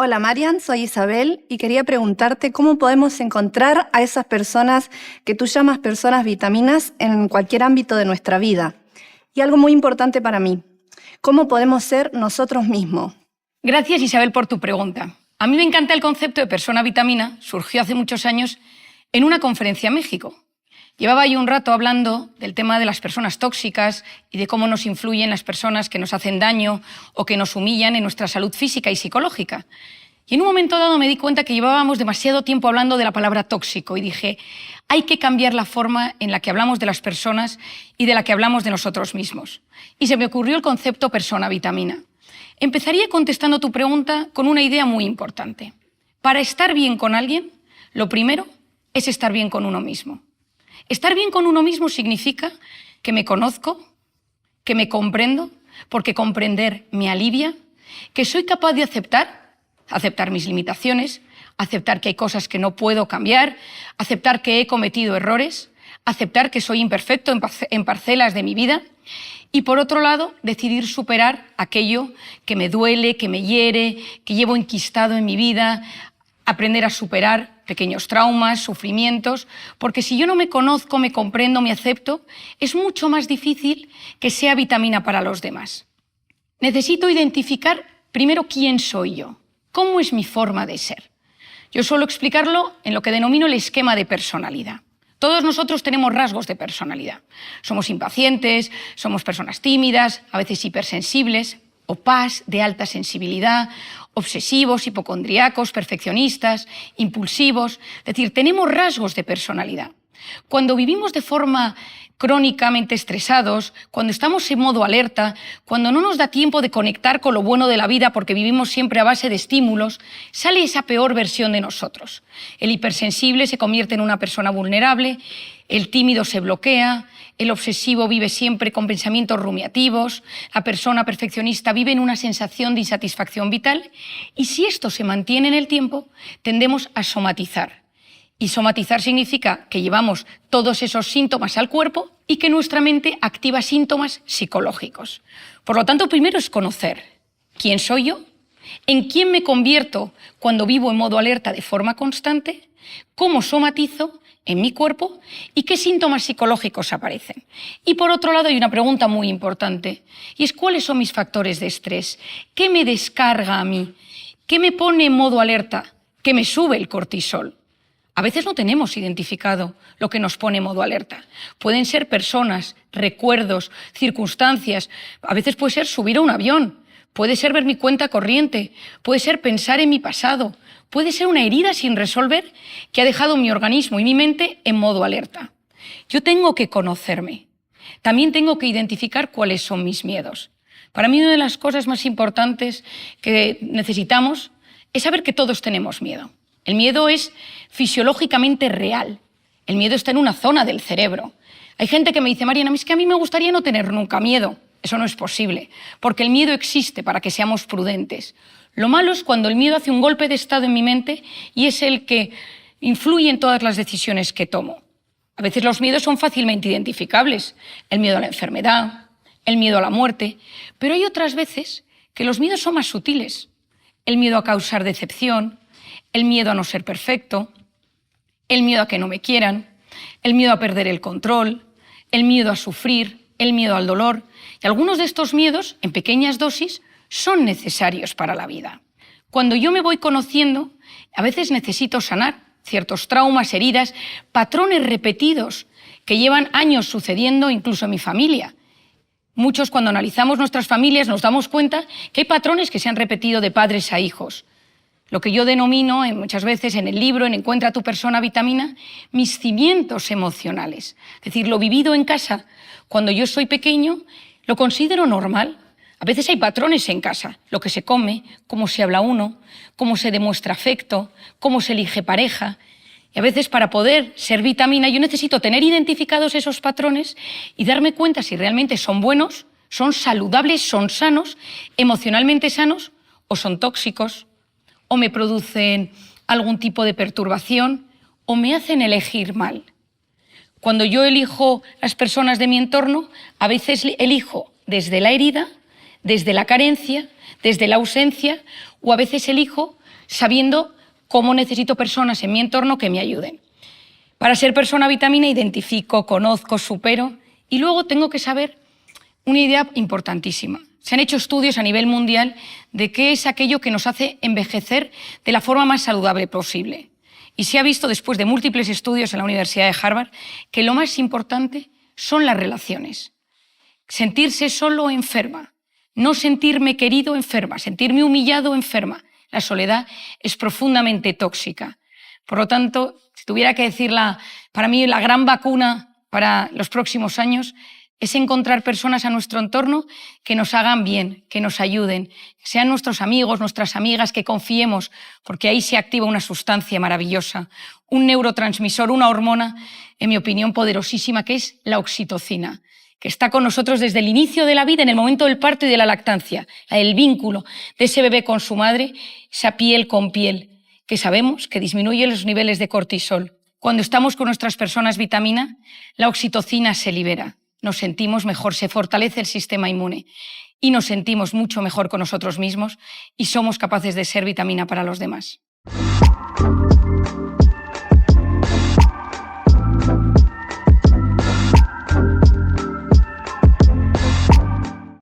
Hola Marian, soy Isabel y quería preguntarte cómo podemos encontrar a esas personas que tú llamas personas vitaminas en cualquier ámbito de nuestra vida. Y algo muy importante para mí, ¿cómo podemos ser nosotros mismos? Gracias, Isabel, por tu pregunta. A mí me encanta el concepto de persona vitamina, surgió hace muchos años en una conferencia en México. Llevaba yo un rato hablando del tema de las personas tóxicas y de cómo nos influyen las personas que nos hacen daño o que nos humillan en nuestra salud física y psicológica. Y en un momento dado me di cuenta que llevábamos demasiado tiempo hablando de la palabra tóxico y dije, hay que cambiar la forma en la que hablamos de las personas y de la que hablamos de nosotros mismos. Y se me ocurrió el concepto persona vitamina. Empezaría contestando tu pregunta con una idea muy importante. Para estar bien con alguien, lo primero es estar bien con uno mismo. Estar bien con uno mismo significa que me conozco, que me comprendo, porque comprender me alivia, que soy capaz de aceptar mis limitaciones, aceptar que hay cosas que no puedo cambiar, aceptar que he cometido errores, aceptar que soy imperfecto en parcelas de mi vida y, por otro lado, decidir superar aquello que me duele, que me hiere, que llevo enquistado en mi vida, aprender a superar pequeños traumas, sufrimientos, porque si yo no me conozco, me comprendo, me acepto, es mucho más difícil que sea vitamina para los demás. Necesito identificar primero quién soy yo, cómo es mi forma de ser. Yo suelo explicarlo en lo que denomino el esquema de personalidad. Todos nosotros tenemos rasgos de personalidad. Somos impacientes, somos personas tímidas, a veces hipersensibles, opás, de alta sensibilidad, obsesivos, hipocondríacos, perfeccionistas, impulsivos. Es decir, tenemos rasgos de personalidad. Cuando vivimos de forma crónicamente estresados, cuando estamos en modo alerta, cuando no nos da tiempo de conectar con lo bueno de la vida porque vivimos siempre a base de estímulos, sale esa peor versión de nosotros. El hipersensible se convierte en una persona vulnerable, el tímido se bloquea, el obsesivo vive siempre con pensamientos rumiativos, la persona perfeccionista vive en una sensación de insatisfacción vital y si esto se mantiene en el tiempo, tendemos a somatizar. Y somatizar significa que llevamos todos esos síntomas al cuerpo y que nuestra mente activa síntomas psicológicos. Por lo tanto, primero es conocer quién soy yo, en quién me convierto cuando vivo en modo alerta de forma constante, cómo somatizo en mi cuerpo y qué síntomas psicológicos aparecen. Y por otro lado hay una pregunta muy importante y es ¿cuáles son mis factores de estrés? ¿Qué me descarga a mí? ¿Qué me pone en modo alerta? ¿Qué me sube el cortisol? A veces no tenemos identificado lo que nos pone en modo alerta. Pueden ser personas, recuerdos, circunstancias. A veces puede ser subir a un avión, puede ser ver mi cuenta corriente, puede ser pensar en mi pasado, puede ser una herida sin resolver que ha dejado mi organismo y mi mente en modo alerta. Yo tengo que conocerme. También tengo que identificar cuáles son mis miedos. Para mí una de las cosas más importantes que necesitamos es saber que todos tenemos miedo. El miedo es fisiológicamente real. El miedo está en una zona del cerebro. Hay gente que me dice, Mariana, es que a mí me gustaría no tener nunca miedo. Eso no es posible, porque el miedo existe para que seamos prudentes. Lo malo es cuando el miedo hace un golpe de estado en mi mente y es el que influye en todas las decisiones que tomo. A veces los miedos son fácilmente identificables. El miedo a la enfermedad, el miedo a la muerte. Pero hay otras veces que los miedos son más sutiles. El miedo a causar decepción, el miedo a no ser perfecto, el miedo a que no me quieran, el miedo a perder el control, el miedo a sufrir, el miedo al dolor. Y algunos de estos miedos, en pequeñas dosis, son necesarios para la vida. Cuando yo me voy conociendo, a veces necesito sanar ciertos traumas, heridas, patrones repetidos que llevan años sucediendo incluso en mi familia. Muchos, cuando analizamos nuestras familias, nos damos cuenta que hay patrones que se han repetido de padres a hijos. Lo que yo denomino muchas veces en el libro, en Encuentra tu persona vitamina, mis cimientos emocionales. Es decir, lo vivido en casa cuando yo soy pequeño lo considero normal. A veces hay patrones en casa, lo que se come, cómo se habla uno, cómo se demuestra afecto, cómo se elige pareja. Y a veces para poder ser vitamina yo necesito tener identificados esos patrones y darme cuenta si realmente son buenos, son saludables, son sanos, emocionalmente sanos o son tóxicos, o me producen algún tipo de perturbación, o me hacen elegir mal. Cuando yo elijo las personas de mi entorno, a veces elijo desde la herida, desde la carencia, desde la ausencia, o a veces elijo sabiendo cómo necesito personas en mi entorno que me ayuden. Para ser persona vitamina identifico, conozco, supero, y luego tengo que saber una idea importantísima. Se han hecho estudios a nivel mundial de qué es aquello que nos hace envejecer de la forma más saludable posible. Y se ha visto, después de múltiples estudios en la Universidad de Harvard, que lo más importante son las relaciones. Sentirse solo o enferma, no sentirme querido enferma, sentirme humillado enferma. La soledad es profundamente tóxica. Por lo tanto, si tuviera que decir para mí la gran vacuna para los próximos años, es encontrar personas a nuestro entorno que nos hagan bien, que nos ayuden, que sean nuestros amigos, nuestras amigas, que confiemos, porque ahí se activa una sustancia maravillosa, un neurotransmisor, una hormona, en mi opinión, poderosísima, que es la oxitocina, que está con nosotros desde el inicio de la vida, en el momento del parto y de la lactancia, el vínculo de ese bebé con su madre, esa piel con piel, que sabemos que disminuye los niveles de cortisol. Cuando estamos con nuestras personas vitamina, la oxitocina se libera. Nos sentimos mejor, se fortalece el sistema inmune y nos sentimos mucho mejor con nosotros mismos y somos capaces de ser vitamina para los demás.